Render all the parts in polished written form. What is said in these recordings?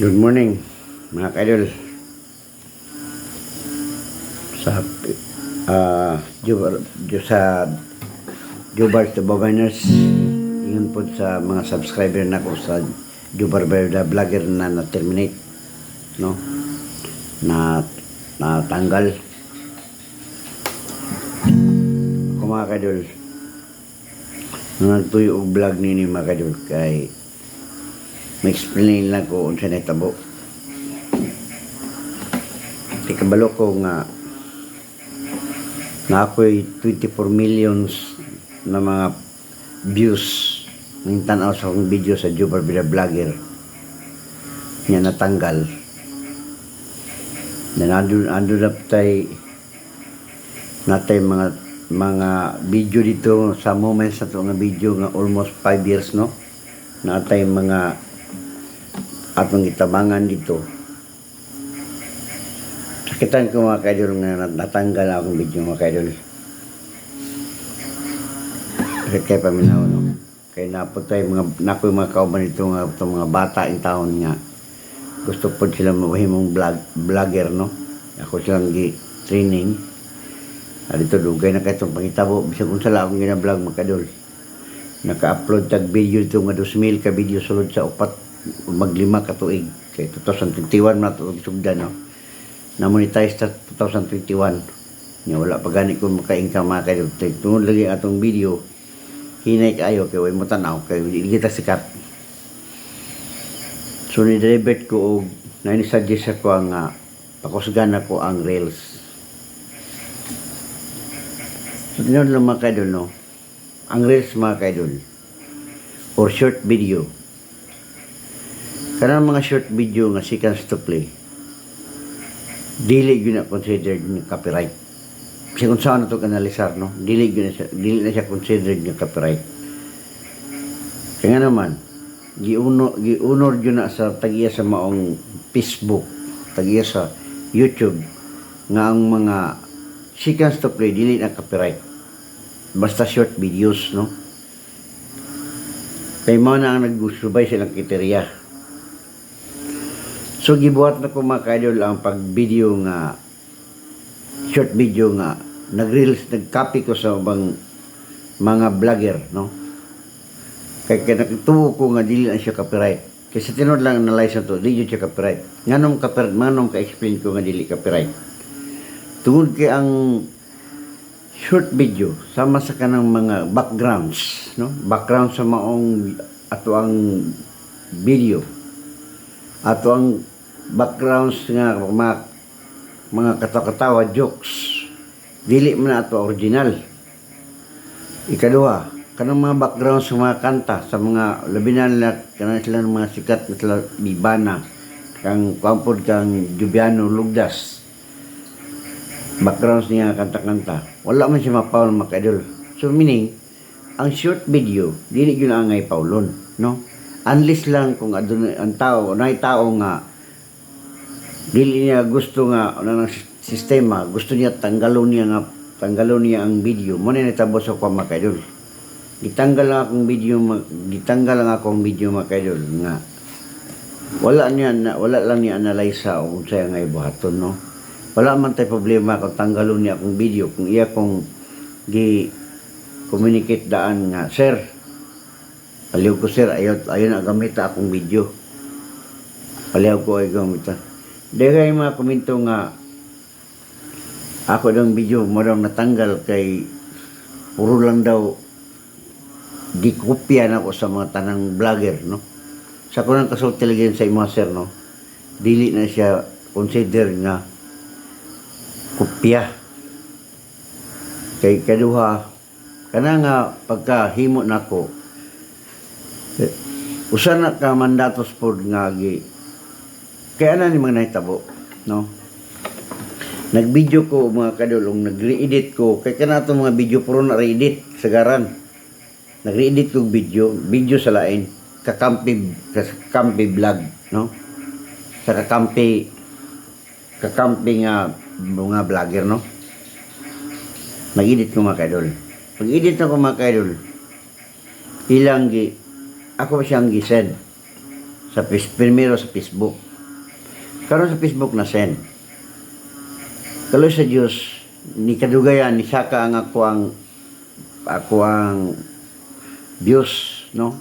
Good morning, mga kaidol. Sa Jubar to Boganers, yun po sa mga subscriber na ko sa Jubar the Vlogger na na-terminate, no? Natanggal. Ako mga kaidol, nung nagtuyo og vlog nini mga kaidol, kay ma-explain lang ko unsa na tabo. Kabalo ko nga ako'y 24 millions na mga views ng tanaw sa akong video sa Jubar the Vlogger niya natanggal. Nandun na natay mga video dito sa moments na ito nga video nga almost 5 years, no? Natay mga atong itabangan dito. Sakitan ko mga kaidol nga natanggal akong video mga kaidol. Kaya paminaw, no? Kaya naputay nakoy mga kauban dito nga itong mga bata yung taon nga gusto po sila mawahimong vlogger, no? Ako silang training dito dugay na kayo itong pangitabo bisag kung sala akong gina-vlog mga kaidol. Naka-upload tag video dito nga 2,000 ka video sulod sa upat maglima ka tuig kay 2021 na ito sugdan, no? Na-monetize sa 2021 nga wala pa gani ko maka-income mga kayo. Tungod lagi atong video hinay kayo kay way mo tanaw kay hindi kita sikat. So ni-debate ko og na-suggest ako nga pakusgan ako ang reels. So tinawag lang mga kaidol, no? Ang reels mga kaidol or short video, kanang mga short video nga seconds to play, dili yun na considered ng copyright. Kasi kung saan na ito kanalisar, no? Dili na siya considered ng copyright. Kaya nga naman, giunor yun na sa tagiya sa maong Facebook, tagiya sa YouTube, nga ang mga seconds to play, dili na copyright. Basta short videos, no? Kaya mo na ang nagsusubay silang kriteria. So gibuhat na ko mga kaidol ang pag-video nga short video nga nag-copy ko sa ubang mga vlogger, no? Kaya nagtuo ko nga dili na siya copyright. Kasi tinod lang analyze na to, dili siya copyright. Nganong ka-explain ko nga dili copyright. Tungod kay ang short video sama sa kanang mga backgrounds, no? Background sa maong ato ang video. Ato ang backgrounds nga mga katawa-katawa jokes dili man ato original. Ikaduha, kanang mga backgrounds sa mga kanta sa mga labi na kanang sila mga sikat na sila Bibana kang kampod kang Jubiano Lugdas, backgrounds niya kanta-kanta wala man siya mapaul mga kaidol. So meaning ang short video dili gyud angay paulon, no? Unless lang kung adunay ang tao, nay tao nga dili niya gusto nga ng sistema, gusto niya tanggalon niya ang video, mo na natabo sa kwa mga kaidol. Gitanggal lang akong video mga kaidol nga wala lang niya analyze sa kung saya nga ibuhaton, no? Wala man tay problema kung tanggalon niya akong video kung iya kong communicate daan nga, sir, paliw ko sir, ayaw na gamita akong video. Paliw ko ay gamita. Dahil mga komento nga ako daw video mo daw natanggal kay puro lang daw di kopya na ko sa mga tanang vlogger, no? Sa kunang kasulti lagi sa imo sir, no? Dili na siya consider nga kopya. Kay kaduha kana nga pagkahimo nako usa na ka mandatos pod nga kaya na ni mga nahitabo, no? Nag-video ko mga kadulong, nag-re-edit ko kay kanato mga video puro na re-edit sa garan. Nag-re-edit ko video sa lain kakampi vlog, no? Sa kakampi nga mga vlogger, no? Nag-edit ko mga kadol. Pag-edit na ko mga kadol, ako siyang gisend. primero sa Facebook. Karon sa Facebook na send. Kaloy sa Dios ni kadugayan ni saka ang ako ang views, no?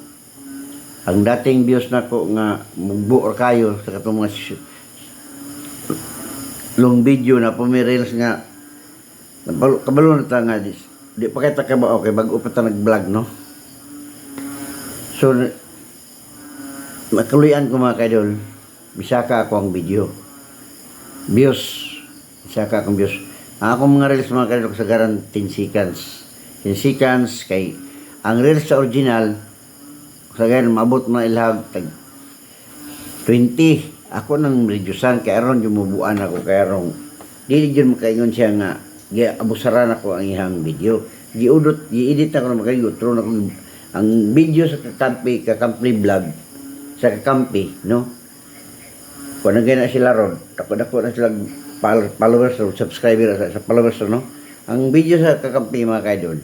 Ang dating views nako nga mugbo or kayo sa katong mga long video na pumirils nga kabalo na ta nga di pa kita ka ba okay bago pa ta nag-vlog, no? So makaluyan ko mga kaidol, bisaka ako ang video views, bisaka akong views. Ang akong mga reels mga kaidol kasagaran 10 seconds kay ang reels sa original kasagaran maabot mga ilhag tag 20. Ako nang reducean kay aron yung mubuan ako kay aron dili jud makaingon siya nga abusaran ako ang ihang video. Gi-edit ako na makayo tron ako ang video sa kakampi vlog sa kakampi, no? Kung nagana sila ron, dako na sila followers o subscriber sa followers, no? Ang video sa kakampi mga kaidol,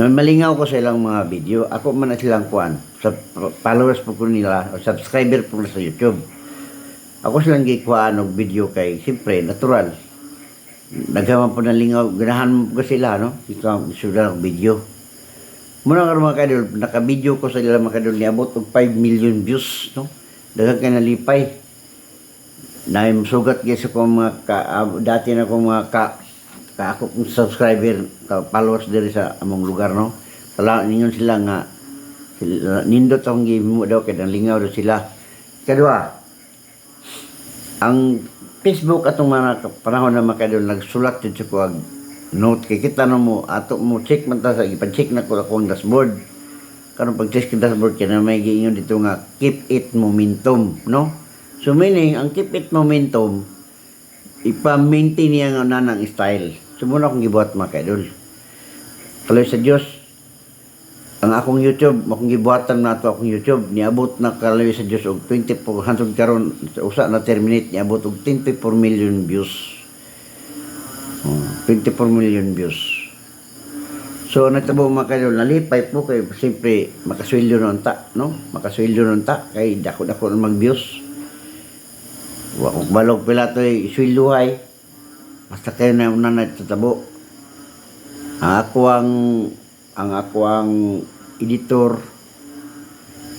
na malingaw ko sa ilang mga video, ako man na silang kuan sa followers po ko nila o subscriber po sa YouTube. Ako silang gikuan og video kay siyempre natural. Naghaman po ng lingaw, ganahan mo po sila, no? Ikaw sudah ng video. Muna nga mga kaidol, naka-video ko sa ilang mga kaidol niabot og 5 million views, no? Daghang kay nalipay. Na sugat gyud ko mga dati na ko mga ako kong subscriber, followers diri sa among lugar, no? Sala ningon sila nga nindot akong gimo daw kay lingaw daw sila. Kadua, ang Facebook atong mga panahon na makadol nagsulat jud ko ag note kay kita no mo ato mo check man ta sa ipa-check na ko akong dashboard. Karon pag-check ko dashboard kay na may giingon dito nga keep it momentum, no? So meaning ang keep it momentum ipa-maintain niya nga nanang style. Sumuna akong gibuhat mga kaidol. Kaloy sa Dios, ang akong YouTube, akong gibuhatan na ito akong YouTube, niabot na kaloy sa Dios og 24 hangtod karon usa na terminate niabot og 24 million views. 24 million views. So natabo mga kaidol, nalipay po kay siyempre makasweldo nun ta, no? Makasweldo nun ta kay dako-dako na mag-views. Wa ko balog pila toy swelduhay. Basta kayo na natabo. Ang ako ang editor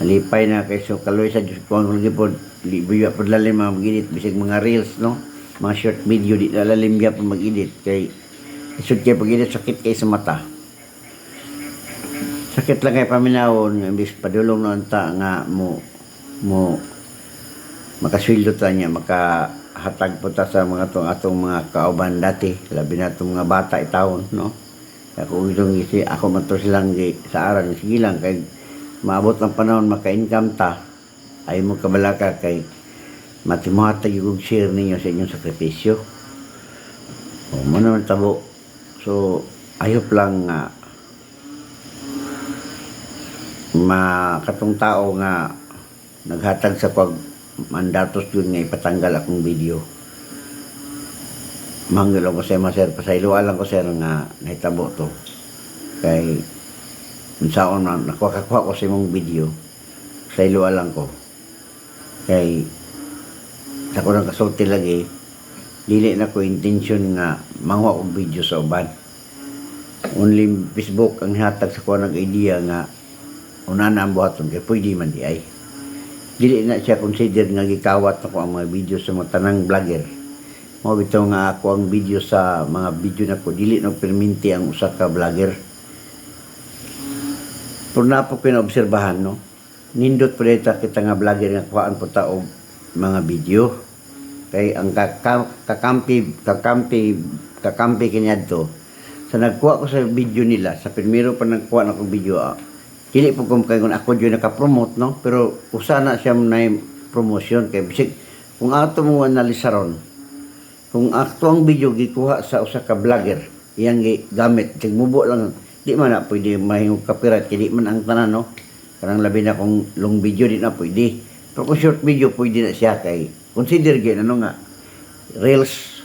nalipay na kay so kaloy sa Diyos ko ang gipod libuya pod lalim mag-edit bisig mga reels, no? Mga short video di lalim gyud mag-edit kay isud kay pag-edit sakit kay sa mata. Sakit lang kay paminawon imbis padulong na anta nga mo makasweldo ta niya makahatag po ta sa mga atong mga kauban dati labi na itong mga bata itawon, no? Ako itong ako man to silang sa aral sige lang kay maabot ang panahon maka-income ta ay mo kabalaka kay matimuhatag yung share ninyo sa inyong sakripisyo. O mo naman tabo. So ayop lang nga makatong tao nga naghatag sa mandatos yun nga ipatanggal akong video. Manggil ko sa sir, pasaylo lang ko sir nga nahitabo to. Kay unsaon man nakuha ko sa imong video. Pasaylo lang ko. Kay ako nang kasulti lagi, dili na ko intention nga manguha og video sa uban. Only Facebook ang hatag sa ko nag idea nga una na ang buhaton kay pwede man di ay. Dili na siya consider nga gikawat ako ang mga video sa mga tanang vlogger. Mo bitaw nga ako ang video sa mga video na ko dili na perminti ang usa ka vlogger. Pero na po pinaobserbahan, no? Nindot po dito kita nga vlogger nga kuhaan po ta og mga video. Kay ang kakampi kaniadto sa nagkuha ko sa video nila sa primero pa nagkuha na kong video dili po kung ako dyan nakapromote, no? Pero usana siya na promotion kay bisig kung ato mo analisaron kung ato ang video gikuha sa usa ka vlogger iyang gamit tigmubo lang di man na pwede mahimong copyright kay di man ang tanan, no? Karang labi na kung long video di na pwede pero kung short video pwede na siya kay consider gyud ano nga reels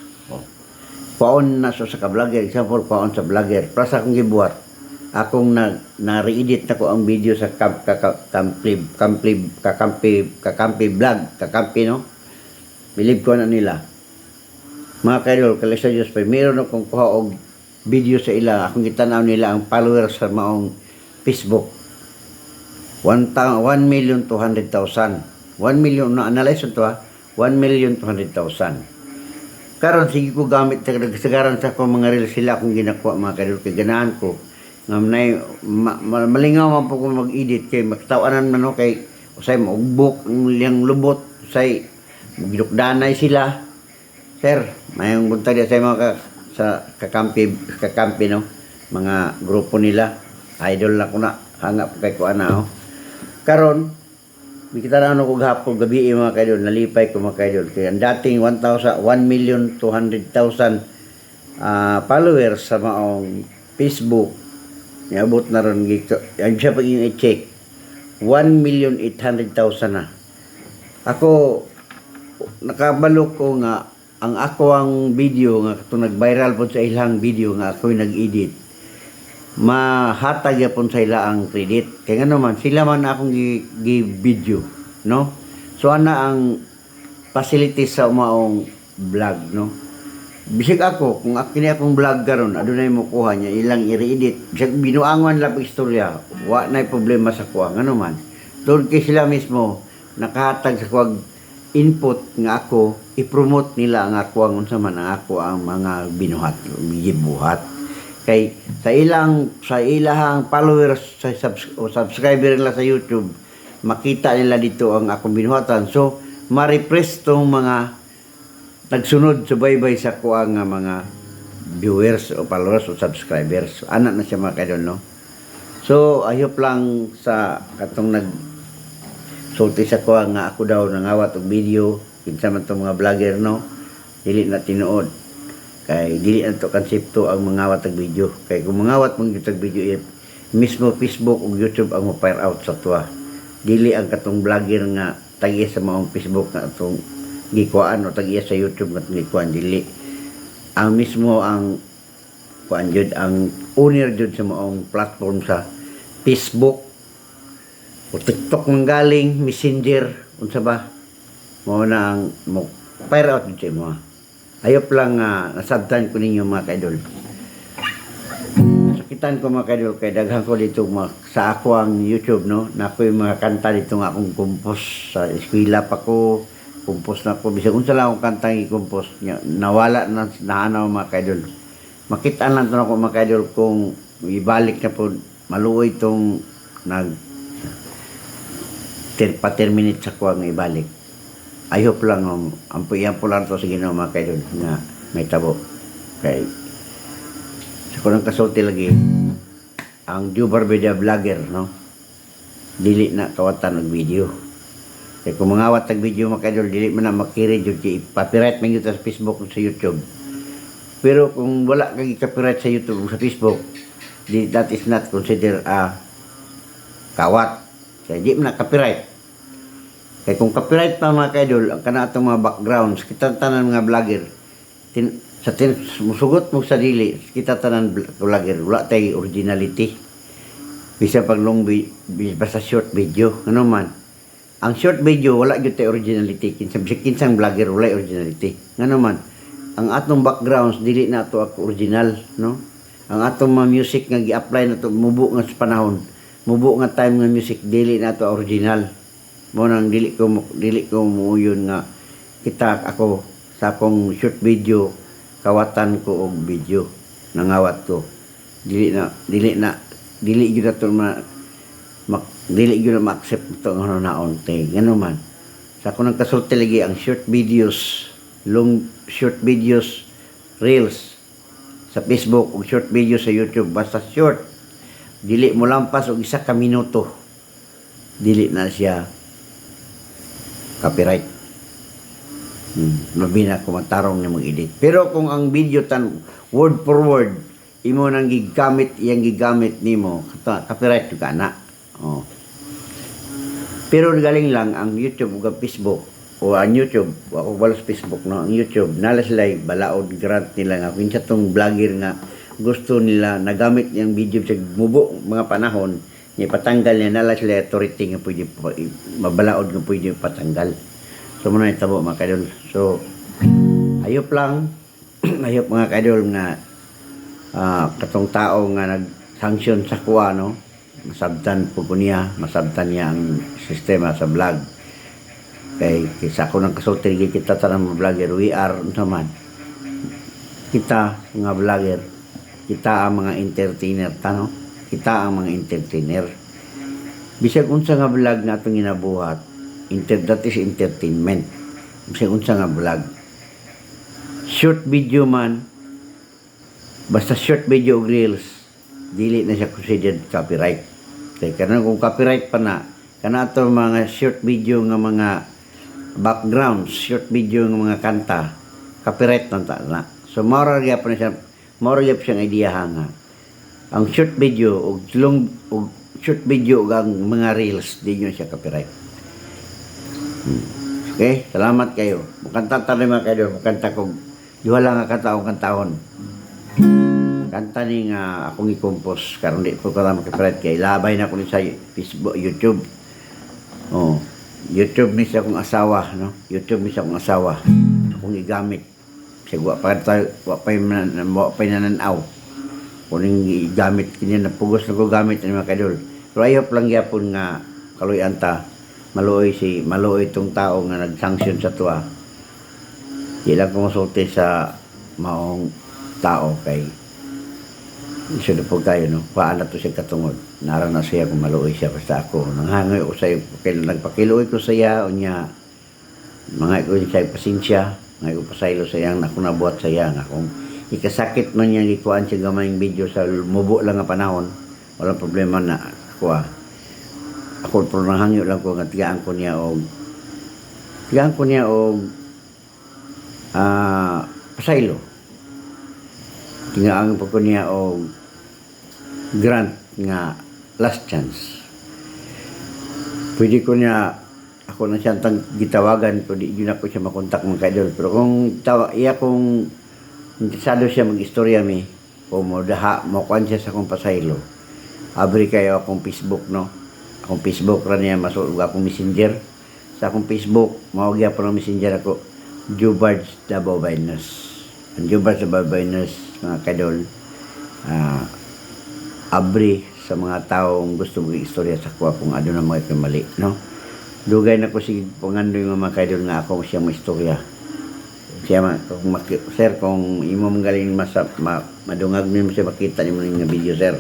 paon na sa ka vlogger example paon sa vlogger para sa akong gibuhat akong na-re-edit na ko ang video sa kakampi vlog, kakampi no. Believe ko na nila. Mga kaidol, kalisa Diyos pa, meron akong kuha og video sa ila, akong gitanaw nila ang followers sa maong Facebook. 1,200,000. 1 million, na-analyze ito ha, 1,200,000. Karon sige ko gamit nagsagaran sa akong mga reels sila akong ginakuha mga kaidol, kay ganahan ko. Malingaw man po kung mag-edit kay maktawanan man no kay usay maugbok ang liyang lubot, usay gidukdanay sila. Sir, mayong buntag sa mga sa kakampi no, mga grupo nila, idol na ko na, hangap kay ko ana. Karon, kita na ano ko gahapon gabi mga kaidol, nalipay ko mga kaidol. Kaya ang dating 1,200,000 followers sa maong Facebook, niabot na ron gito. Ang siya pag yung i-check, 1,800,000 na. Ako, nakabalo ko nga, ang ako ang video nga kung nag-viral po sa ilang video nga ako nag-edit, mahatag yapon sa ila ang credit. Kaya nga naman, sila man akong gi-video, no? So, ana ang facilities sa umaong vlog, no? Bisig ako, kung kini akong vlog karon, adunay mo kuha niya, ilang i-edit. Bisig binuangan lang istorya, wa na problema sa kuha. Nga naman, doon kay sila mismo, nakahatag sa kuwag input nga ako, i-promote nila ang ako ang unsa man ang ako ang mga binuhat, gibuhat. Kay sa ilahang followers sa subscriber nila sa YouTube, makita nila dito ang akong binuhatan. So, ma-repress tong mga nagsunod subaybay sa kuang nga mga viewers o followers o subscribers. So, anak na siya mga kaidol, no? So, ayop lang sa katong sulti sa ko nga ako daw nangawat og video kinsa man tong mga vlogger no, dili na tinuod kay dili na to konsepto ang mangawat og video. Kay kung mangawat mong og video mismo Facebook ug YouTube ang mo-fire out sa tuwa, dili ang katong vlogger nga tagiya sa maong Facebook nga atong gikuan o tagiya sa YouTube nga gikuan, dili ang mismo ang kuan jud ang owner jud sa maong platform sa Facebook o TikTok ng galing, Messenger, unsa ba? Mao na ang fire out dito mo. Ayop lang nasabtan ko ninyo mga kaidol. Sakitan ko mga kaidol kay daghan ko dito sa ako ang YouTube no. Na ako yung mga kanta dito nga akong compose sa eskwela pa ko. Compose na ko bisag unsa lang akong kanta i-compose nya nawala na nahanaw mga kaidol. Makita lang to ako mga kaidol kung ibalik na po maluoy tong pa 10 minutes ako ang ibalik. I hope lang ampuyan po lang to sa Ginoo mga kaidol nga may tabo. Kay sa kunang kasulti lagi ang Joe Barbeda vlogger no, dili na kawatan og video. Kay kung mangawat og video mga kaidol, dili man na makiri jud kay copyright man gyud sa Facebook ug sa YouTube. Pero kung wala kay copyright sa YouTube ug sa Facebook, that is not considered kawat. Kaya di man na copyright. Kaya kung copyright pa mga kaidol, ang kanatong mga backgrounds, kita tanan mga vlogger, musugot mo sa dili, kita tanan vlogger, wala tayo originality. Bisa pag basta short video, ano man. Ang short video, wala yun tayo originality. Kinsang vlogger, wala originality. Ano man. Ang atong backgrounds, dili na ito ako original, no? Ang atong mga music nga gi-apply na ito, mubo nga sa panahon, mubo nga time nga music, dili na ito original. Mo nang dili ko muuyon nga kita ako sa akong short video kawatan ko og video nangawat ko dili gyud ato dili gyud na ma-accept ito nga naon tay ngano man sa ako nang kasulti lagi ang short videos reels sa Facebook ug short video sa YouTube, basta short dili mo lampas og 1 ka minuto, dili na siya copyright. Mabina ko matarong na mag-edit. Pero kung ang video word for word imo nang gigamit nimo, copyright ka na. Oh. Pero galing lang ang YouTube ug Facebook o ang YouTube, ako balos Facebook no, ang YouTube nala sila balaod grant nila nga kinsa tong vlogger nga gusto nila nagamit yung video sa mubo mga panahon ni patanggal niya nala sila authority nga pwede mabalaod nga pwede patanggal. So muna itabo mga kaidol. So ayop lang ayop mga kaidol nga katong tao nga nag-sanction sa kuha no, masabtan po niya, masabtan niya ang sistema sa vlog. Kay kisa ko nang kasulti kita tanang vlogger, we are naman kita mga vlogger, kita ang mga entertainer tano, kita ang mga entertainer. Bisag unsa nga vlog na atong ginabuhat, that is entertainment. Bisag unsa nga vlog, short video man, basta short video o reels, dili na siya considered copyright. Kaya kana kung copyright pa na, kana ato mga short video nga mga backgrounds, short video nga mga kanta, copyright na. So mora gyapon siya, mora gyapon siyang idea nga. Ang short video o short video ug ang mga reels di nyo siya copyright. Okay, salamat kayo. Mukanta ta mga kayo, mukanta kog duha lang nga kataong kantahon. Kanta ni nga akong i-compose karon di ko kala makapirate kay labay na ko ni sa Facebook, YouTube. Oh, YouTube ni sa akong asawa, no? YouTube ni sa akong asawa. Akong igamit. Sigwa pa tayo, wa pa nananaw. Kuning igamit kanya na pugos na ko gamit ni mga kadol. Pero ayop lang gyapon nga kaluyan ta. Maluoy tong tao nga nag-sanction sa tuwa. Di lang kumonsulti sa maong tao kay iso na po kayo, no? Paano to siya katungod? Naran na siya kung maluoy siya basta ako. Nanghangoy ko sa'yo, nagpakiluoy ko sa iya, o niya, mga ko siya pasensya, mga ko pasaylo sa iya, ako nabuhat sa iya, nga kung ikasakit man niya, ikuan siya gamayng video sa mubo lang nga panahon, walang problema na ako Ako pero nanghangyo lang ko nga tigaan ko niya og pasaylo. Tigaan po ko niya og grant nga last chance. Pwede ko niya ako na siyang gitawagan ko di yun ako siya makontak mga kaidol. Pero kung kung interesado siya mag-istorya mi o mo kuan siya sa akong pasaylo, abri kayo akong Facebook, no? Akong Facebook ra niya masuk akong messenger. Sa akong Facebook mawagya po ng messenger ako Jubards Davao Biners. Ang Jubards Davao Biners mga kaidol, abri sa mga taong gusto mag-istorya sa kuha kung ano na mga mali, no? Dugay na ko sige pangandoy mga kaidol nga ako siya maistorya. Siya sir, kung imo mong galing madungag nimo siya makita nimo nga video, sir.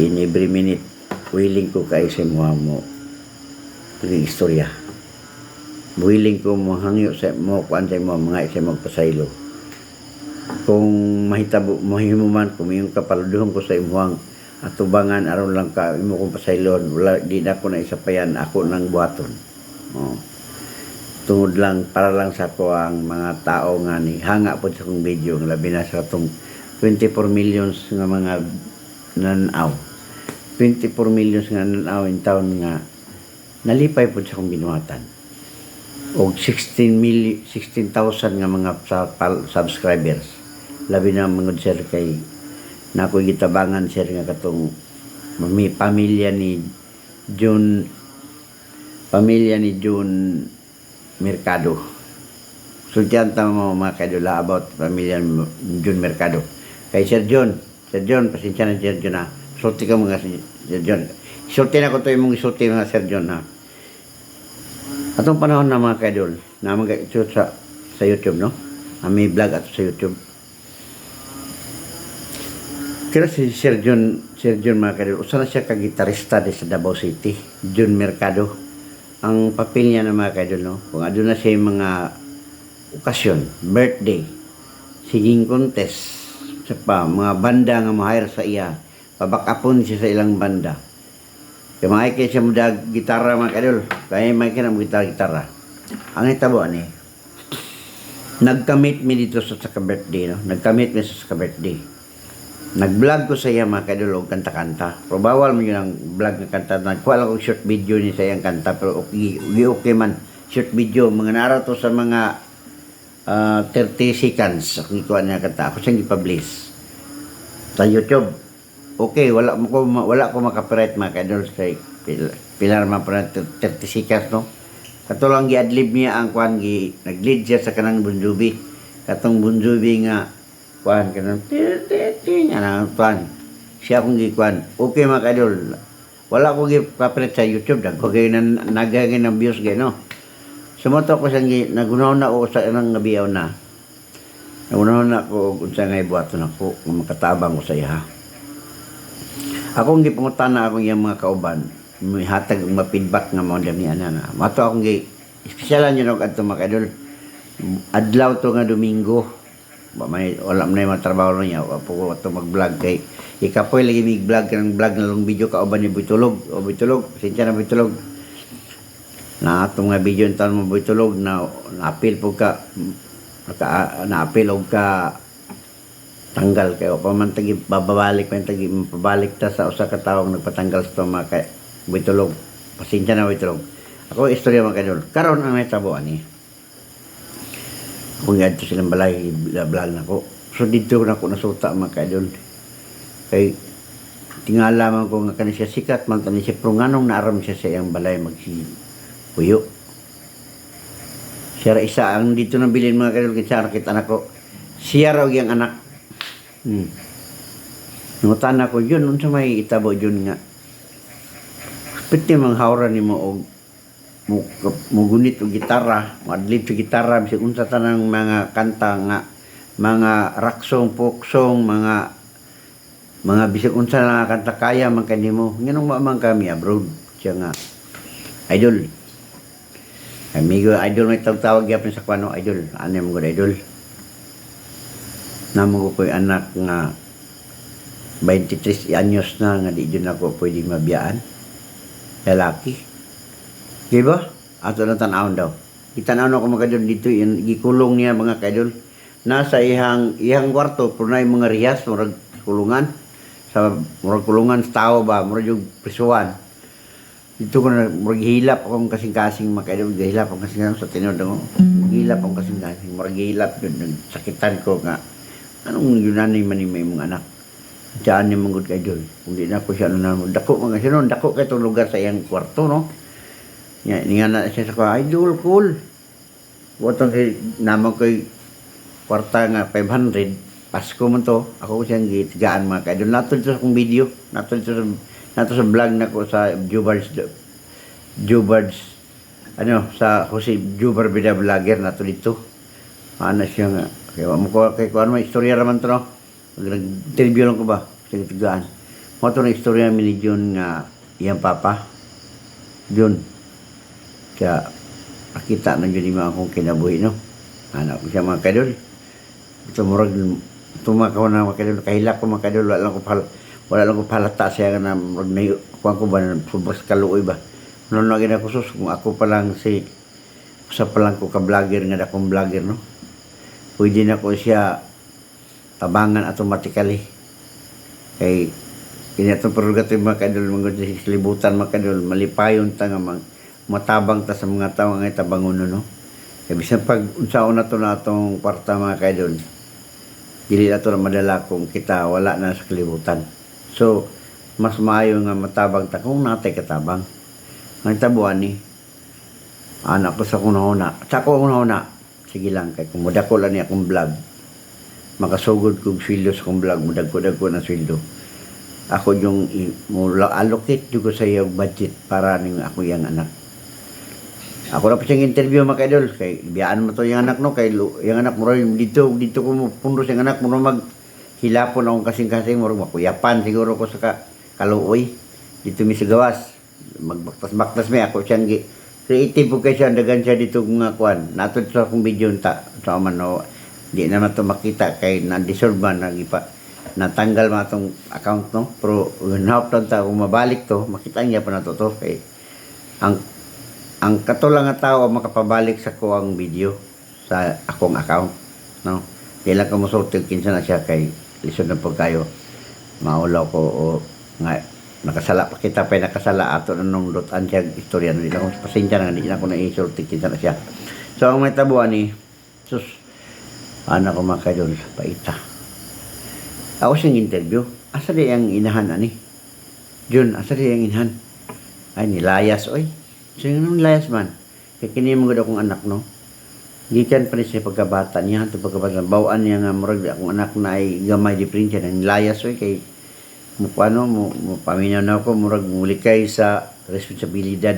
In every minute, willing ko kay sa mo istorya. Willing ko mo hangyo sa mo kuan sa mo mga isa magpasaylo. Kung mahitabo mahimuman kung iyong kapaluduhon ko sa imuhang atubangan aron lang ka imo kong pasaylon, wala di na ko na isapayan, ako nang buhaton. Oh. Tungod lang para lang sa ko ang mga tao nga ni hanga po sa kong video nga labi na sa tong 24 millions nga mga nanaw. 24 millions nga nanaw in taon nga nalipay po sa kong binuhatan. Og 16,000 nga mga subscribers. Labi na mga sir kay na ako'y gitabangan sir nga katong pamilya ni June Mercado. Sultihan tama mo mga kadula about pamilya ni June Mercado. Kay Sir John, pasensya na Sir John, ha. Sulti ka mga Sir John. Sulti na ko ito yung sulti mga Sir John, ha. Atong panahon na mga kadol, na mag-shoot sa YouTube, no? May vlog ato sa YouTube. Kaya si Sir John mga kadol, usa na siya kagitarista sa Davao City, June Mercado. Ang papel niya na mga kadol, no? Kung ano na siya yung mga okasyon, birthday, singing contest, sa mga banda nga ma-hire sa iya, pabakapon siya sa ilang banda. Kaya makikita siya mo gitara mga kadol. Kaya makikita mo gitara. Ang itabo ani, nagkamit mi dito sa birthday, no? Nagkamit mi sa birthday. Nag-vlog ko sa iya mga kadol og kanta-kanta. Pero bawal mo yun ang vlog ng kanta. Nagkuha lang og short video ni sa iyang kanta. Pero okay man. Short video. Mga naraw to sa mga 30 seconds akong ikuha niya kata ako siyang ipublish sa YouTube. Okay, wala ko maka-copyright mga kaidol kay pilar man pa 30 seconds no. Katulang gi-adlib niya ang kuan nag-lead siya sa kanang Bon Jovi. Katong Bon Jovi nga kuan kanang nga kuan. Siya akong gikuan. Okay mga kaidol. Wala ko gi-copyright sa YouTube dagko kay nagagay ng views gay no. Sumoto ko siyang nagunaw na o sa nang ngabiyaw na. Nagunaw na ko unsa nga ibuhaton ako kung makatabang ko sa iya. Akong gipangutana akong iyang mga kauban, may hatag ma-feedback nga mo ni ana na. Mato akong espesyal yun og adto mga kaidol. Adlaw to nga Domingo. Wala man na trabaho niya, apo ko to mag-vlog kay ikapoy lagi mig vlog kanang vlog na long video kauban ni Buytulog. O Buytulog, sinsya na Buytulog. Na atong nga video tan mo Buytulog na apil po ka na-apil og ka tanggal kayo pa man tagi babalik man tagi mapabalik ta sa usa ka tawo nagpatanggal sa mga kay Buytulog. Pasensya na Buytulog. Ako istorya mga kaidol. Karon ang nahitabo ani. Kung yadto silang balay vlog na ko. So dito na ko nasuta mga kaidol. Kay tingala man ko nga kani siya sikat man tani siya pero nganong naaram siya sa iyang balay magsipuyo. Siya isa ang dito nang bilin mga kaidol kinsa nakita anak ko. Siya raw yang anak. Ngutan ako yun unsa may itabo yun nga. Piti mang hawra nimo og mugunit og gitara, madlib sa gitara bisag unsa tanang mga kanta nga mga rock song, folk song, mga bisag unsa nga kanta kaya man kanimo. Nganong man kami abroad siya nga idol. Amigo idol may tawag gyapon sa kwano idol. Ano mo gud idol? Namo ko anak nga 23 anyos na nga di jud ako pwede mabiyaan. Lalaki. Diba? Ato na tanawon daw. Itanaw na ko mga kaidol dito, gikulong niya mga kaidol. Nasa ihang kwarto, punay mga rihas, murag kulungan. Murag kulungan sa tao ba, murag yung prisuan. Dito ko na, murag hilap akong kasing-kasing mga kaidol. Gihilap akong kasing-kasing sa tinod ako. Gihilap akong kasing-kasing. Murag gihilap yun, nagsakitan ko nga. Anong yunanay man yung mga anak? Diyan ni manggod kaidol. Kung di na ko siya dako mga sinon, dako kay itong lugar sa iyang kwarto, no? Nga na siya sa ko, idol, cool. Watong kay naman ko'y kwarta nga 500. Pasko man to. Ako ko siyang gitigaan mga kaidol. Nato dito sa akong video. Nato sa vlog na ko sa Jubards. Sa Jose Jubar Bida Vlogger nato dito. Ano siya nga. Kaya mo ko kay kuan may istorya raman to, no? Nag-interview lang ko ba sa tigaan. Mo to na istorya ni John nga iyang papa. John. Kaya nakita na yun yung akong kinabuhi, no? Anak ko siya mga kaidol. Ito murag tumakaw na mga kaidol. Kahilak ko mga kaidol. Wala lang ko palata siya na murag na kuhan ko ba na subas kaluoy ba. Noon na ginakusos kung ako pa lang usa pa lang ko ka-vlogger nga akong vlogger, no? Pwede na ko siya tabangan automatically. Kay kinatong prerogative mga kaidol, mga silibutan mga kaidol, malipayon ta nga matabang ta sa mga tao nga tabangon no. Kaya bisan pag unsaon na to na atong kwarta mga kaidol, dili na to na madala kung kita wala na sa kalibutan. So mas maayo nga matabang ta kung natay katabang. Ang tabuan ni anak ko sa kunahuna. Sa kunahuna, sige lang kay kung modako lang ni akong vlog, makasugod kong sweldo sa akong vlog, modagko na sweldo. Ako yung allocate ko sa iyo budget para ning ako yang anak. Ako na pa siyang interview mga kaidol, kay biyaan mo to yung anak no, kay yung anak mo rin dito ko mo pundos yung anak mo maghilapon akong kasing-kasing mo makuyapan siguro ko sa kaluoy dito mi sa gawas. Magbaktas-baktas may ako siyang creative po kayo siya, dagan siya dito nga kuan. Natod sa akong video sa man no, di naman to makita kay na-dissolve man, natanggal man itong account no. Pero hinahap lang ta kung mabalik to, makita niya pa na to kay ang katulang nga tao makapabalik sa ko ang video sa akong account no. Di lang ko musultig kinsa na siya kay lisod na po kayo. Maulaw ko o nga nakasala pa kita pa nakasala ato na nung lutan siya istorya no. Di lang ko pasensya na di na ko na isultig kinsa na siya. So ang may tabuan ni sus Anak ko mga kaidol sa Paita. Ako siyang interview. Asa di ang inahan ani? Jun, asa di ang inahan? Ay, nilayas, oy. So, yung nilayas man. Kaya kinimagod akong anak, no? Gikan pa rin siya pagkabata niya. Ito pagkabata. Bawaan niya nga, murag akong anak na ay gamay di prin siya. Nilayas, oy. Kay, paano, paminaw na ako, murag mulikay sa responsibilidad.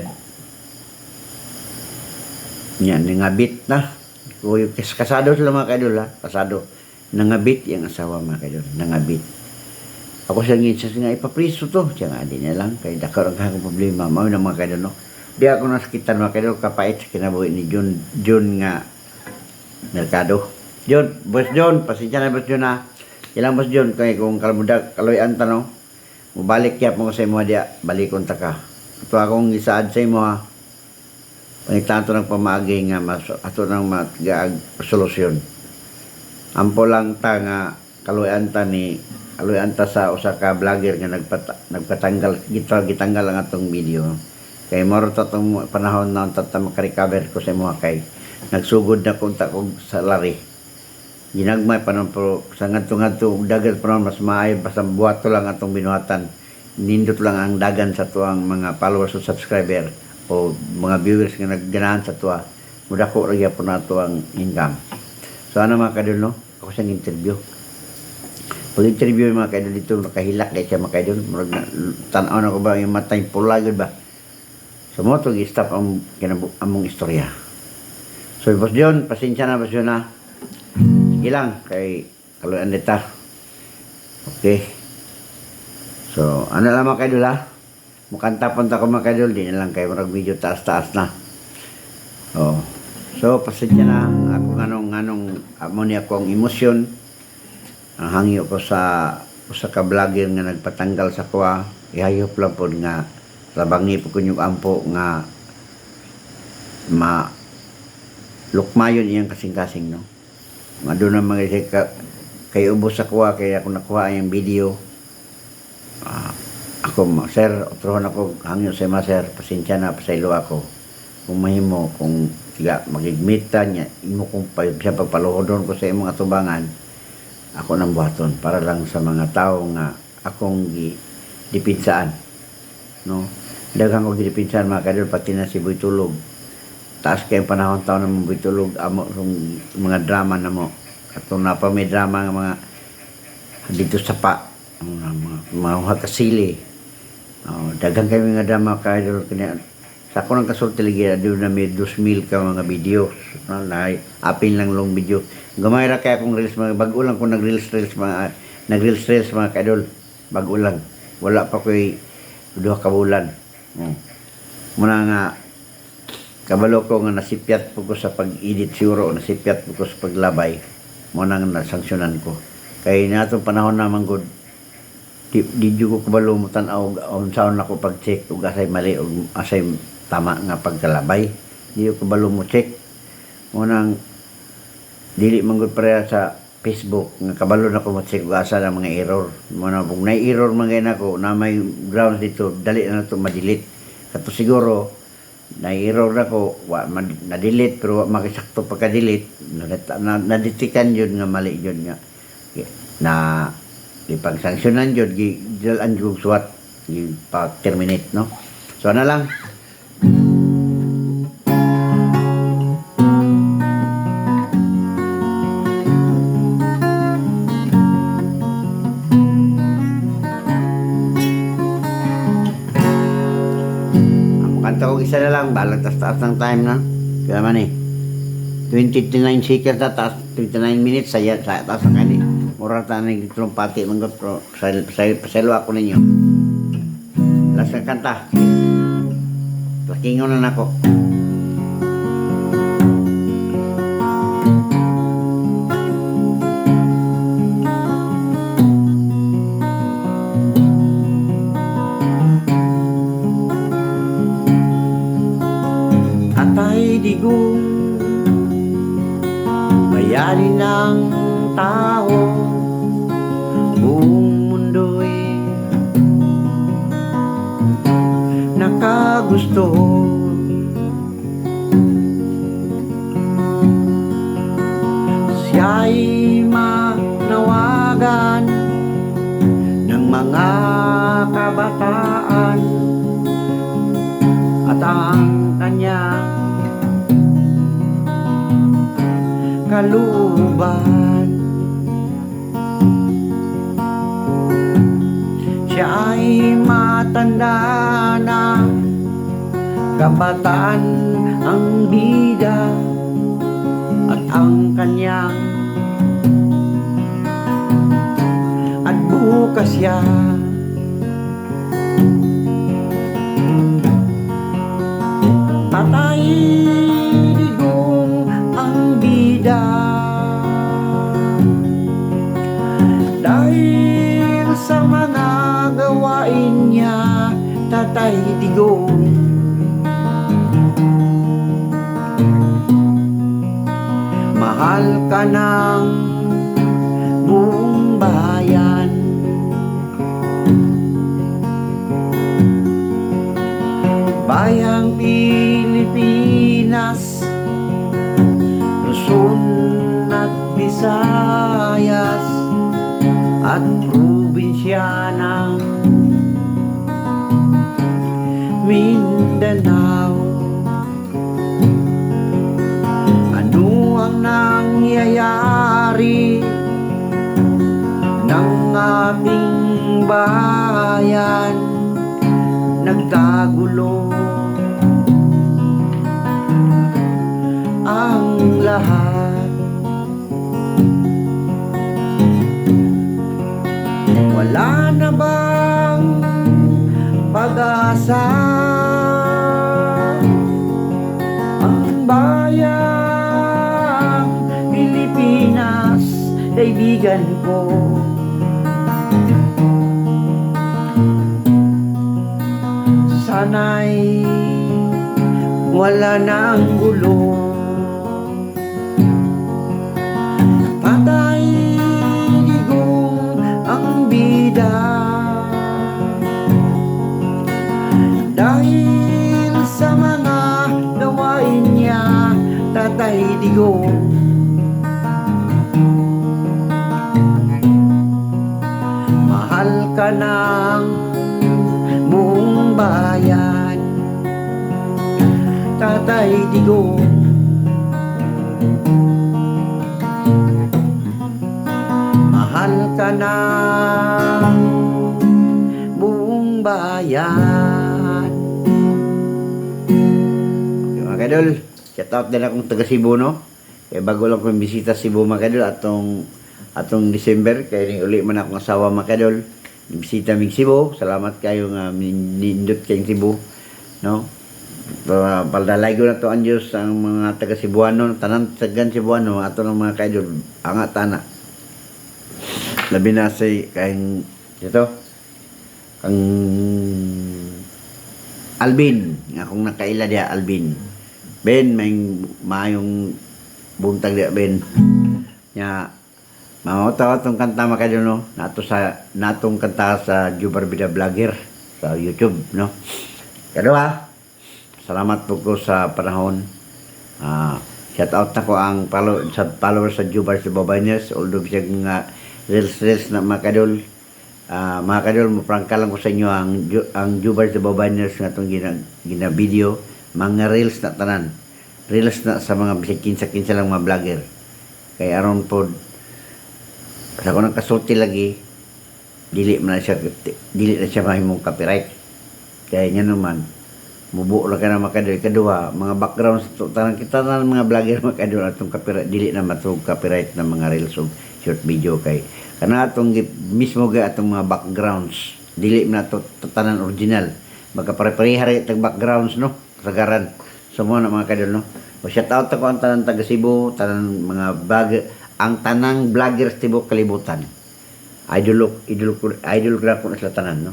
Yan, nangabit na. Kasado sila mga kaidol, ha? Kasado. Nangabit yung asawa mga kaidol. Nangabit. Ako siya ngin nga ipapriso to. Siya nga, di na lang. Kaya dakar ang kakong problema. Mao na mga kaidol, no? Di ako nasakitan mga kaidol. Kapait sa kinabuhi ni John nga Mercado. John, Boss John. Pasensya na Boss John, ha? Ilang Boss John. Kaya kung kalamudag, kaloyan tanong. Mubalik kaya mo sa imo dia. Balikon ta ka. Ito akong isaad sa imo, ha? Pangitato ng pamagi nga ato nang matgaag solusyon. Ampo lang ta nga kaluyan ta sa usa ka vlogger nga nagpatanggal gitanggal ang atong video. Kay moro ta tong panahon na ta makarecover ko sa mga kay nagsugod na kunta kog salary. Ginagmay pa nang pro sa ngadto dagat pa mas maayo basta buhato lang atong binuhatan. Nindot lang ang dagan sa tuang mga followers o subscriber o mga viewers nga nagganahan sa tuwa, mudako ra gyapon nato ang income. So ano mga kaidol, no? Ako siyang interview. Pag interview mga kaidol dito, nakahilak kay siya mga kaidol, murag tan-aw na ko ba yung matay pula gud ba. So mo to gi-stop ang among istorya. So Boss John, pasensya na Boss John, na. Sige lang kay kaluyan dita. Okay. So ano lang mga kaidol, ha? Mukanta punta ko mga kaidol, di na lang kayo marag video taas-taas na. Oh. So, pasensya na ako nganong amon niya akong emosyon. Ang hangyo ko sa ka vlogger nga nagpatanggal sa kuha. Ihayop lang po nga labangi po kunyong ampo nga lukmayon iyang kasing-kasing, no? Nga doon na mga kay ubos sa kuha, kaya ako nakuha yung video. Ako, sir, otrohon ako hangyo sa mga sir, pasensya na, pasaylo ako. Kung mahimo, kung magigmita niya, imo kung siya pagpaluhodon ko sa imong atubangan, ako nang buhaton, para lang sa mga tao nga akong dipinsaan. No? Daghang ko dipinsaan mga kadol, pati na si Boy Tulog. Taas kayong panahon taon na mo Boy Tulog, amo, mga drama na mo. At kung na pa may drama nga mga dito sa mga kasili. Dagang kami nga drama kaidol kanya sa ako ng kasulti lagi doon na may 2,000 ka mga video na apil lang long video gamay ra kaya akong reels mga bago lang kung nag-reels mga kaidol bago lang wala pa ko'y 2 ka bulan muna nga kabalo ko nga nasipyat po ko sa pag-edit siguro nasipyat po ko sa paglabay muna nga nasanksyonan ko kaya natong panahon naman good di ko kabalo mo tanaw unsaon ako pag-check ug asay mali ug asay tama nga pagkalabay di ko kabalo mo check mo nang dili man gud pareha sa Facebook nga kabalo na ko mo check ug asa na mga error mo na kung nay error man gay nako na may grounds dito dali na to ma-delete kato siguro nay error na ko na delete pero makisakto pagka-delete na-detectan yun nga mali yun nga na ipang sanksyonan yun gidalan yung suwat pa-terminate, no? So ano lang ang kanta ko isa na lang balang taas ng time na kaya man 29 seconds na taas 29 minutes sa taas ng kanil mura tanay ditong pati mga pro paselo ako ninyo last na kanta lakingon na nako atay digong bayani ng tao buong mundo'y nakagusto siya'y kalusugan ng mga kabataan at ang kanyang kalooban. Siya ay matanda na, kabataan ang bida at ang kanyang at bukas siya patay digong ang bida dahil sa mga gawain niya. Tatay Digong, mahal ka ng buong bayan. Bayang Pilipinas, Luzon at Visayas at probinsya ng Mindanao. Ano ang nangyayari ng ating bayan? Nagkagulo ang lahat. Wala na bang pag-asa? Ang bayang Pilipinas, kaibigan ko, sana'y wala nang gulo. Patay Digong ang bida dahil sa mga gawain niya. Tatay Digong, mahal ka ng buong bayan. Tatay Digong, mahal ka ng buong bayan. Okay, mga kadol, shout out din akong taga Cebu, no? Kaya bago lang kong bisita Cebu, mga kadol, atong December, kaya rin uli man akong asawa, mga kadol. Bisita mig Cebu, salamat kayo nga nindot kayong Cebu, no? Paldalay ko na to ang Diyos ang mga taga Cebuano, tanan tagan Cebuano, ato ng mga kaidol, angat tana. Labi na say kayong ito, ang Alvin, nga kung nakaila dia Alvin. Ben, may mayong buntag dia Ben. Nya mamatawa tong kanta makaidol, no? Natong kanta sa Jubarbida Vlogger sa YouTube, no? Kadua, salamat po ko sa panahon. Shout out na ko ang followers sa Jubar sa Babaynes. Although siya nga reels na mga kadol. Mga kadol, maprangka lang ko sa inyo ang Jubar sa Babaynes nga itong gina-video. Mga reels na tanan. Reels na sa mga bisig kinsa-kinsa lang mga vlogger. Kaya aron po, sa ko nang kasulti lagi, dili na siya mahimong copyright. Kaya niya naman, mubo lang ka na makadol. Kadua, mga backgrounds, tanang kita na mga vlogger makadol atong copyright, dili na matug copyright ng mga reels o short video kay kana atong mismo ga atong mga backgrounds, dili na to tanan original. Magkapare-pareha tag backgrounds, no? Sagaran. So mo na mga kadol, no? O shout out ako ang tanan taga Cebu, tanan mga ang tanang vloggers tibuok kalibutan. Idol ko ko na sila tanan, no?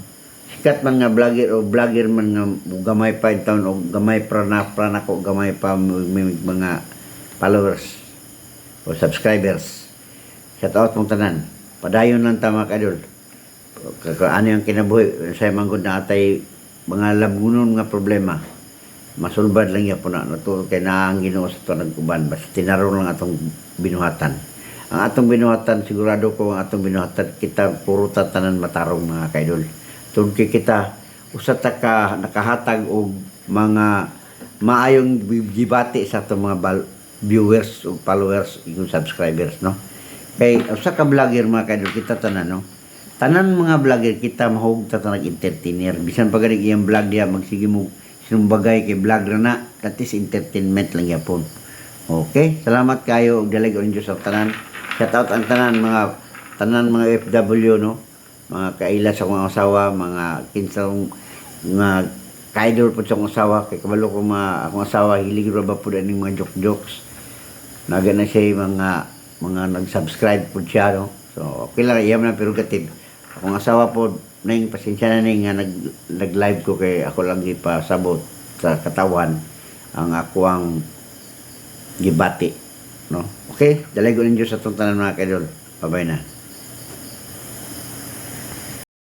Sikat man nga vlogger man nga gamay pa in town o gamay prana ko gamay pa mga followers o subscribers. Shout out mong tanan. Padayon lang tama kadol. Ano yung kinabuhi sa manggod na atay mga labunon nga problema. Masulbad lang yan po na. Kaya na ang Ginoo sa ito nagkuban. Basta tinaroon lang atong binuhatan. ang atong binuhatan, sigurado ko ang atong binuhatan kita puro tatanan matarong mga kaidol. Tungkol kita usa ta ka nakahatag og mga maayong gibati sa atong mga viewers o followers ug subscribers, no? Kay usa ka vlogger mga kaidol kita tanan, no? Tanan mga vlogger kita mahug ta entertainer. Bisan pa ganing iyang vlog diya magsige mo sinumbagay kay vlog ra na, that is entertainment lang yapon. Okay, salamat kayo ug dalig ang Dios sa tanan. Shout out ang tanan mga FW, no? Mga kaila sa akong asawa, mga kinsang mga kaidol po sa akong asawa, kay kabalo ko akong asawa hilig ra ba pud aning mga jokes. Naga na siya mga nag-subscribe po siya, no? So okay lang, iya man ang prerogative. Akong asawa po nang pasensya na ning nga nag-live ko kay ako lang gipasabot sa katawan ang ako ang gibati, no? Okay, dalig ko ninyo sa tong tanan mga kaidol. Bye-bye na.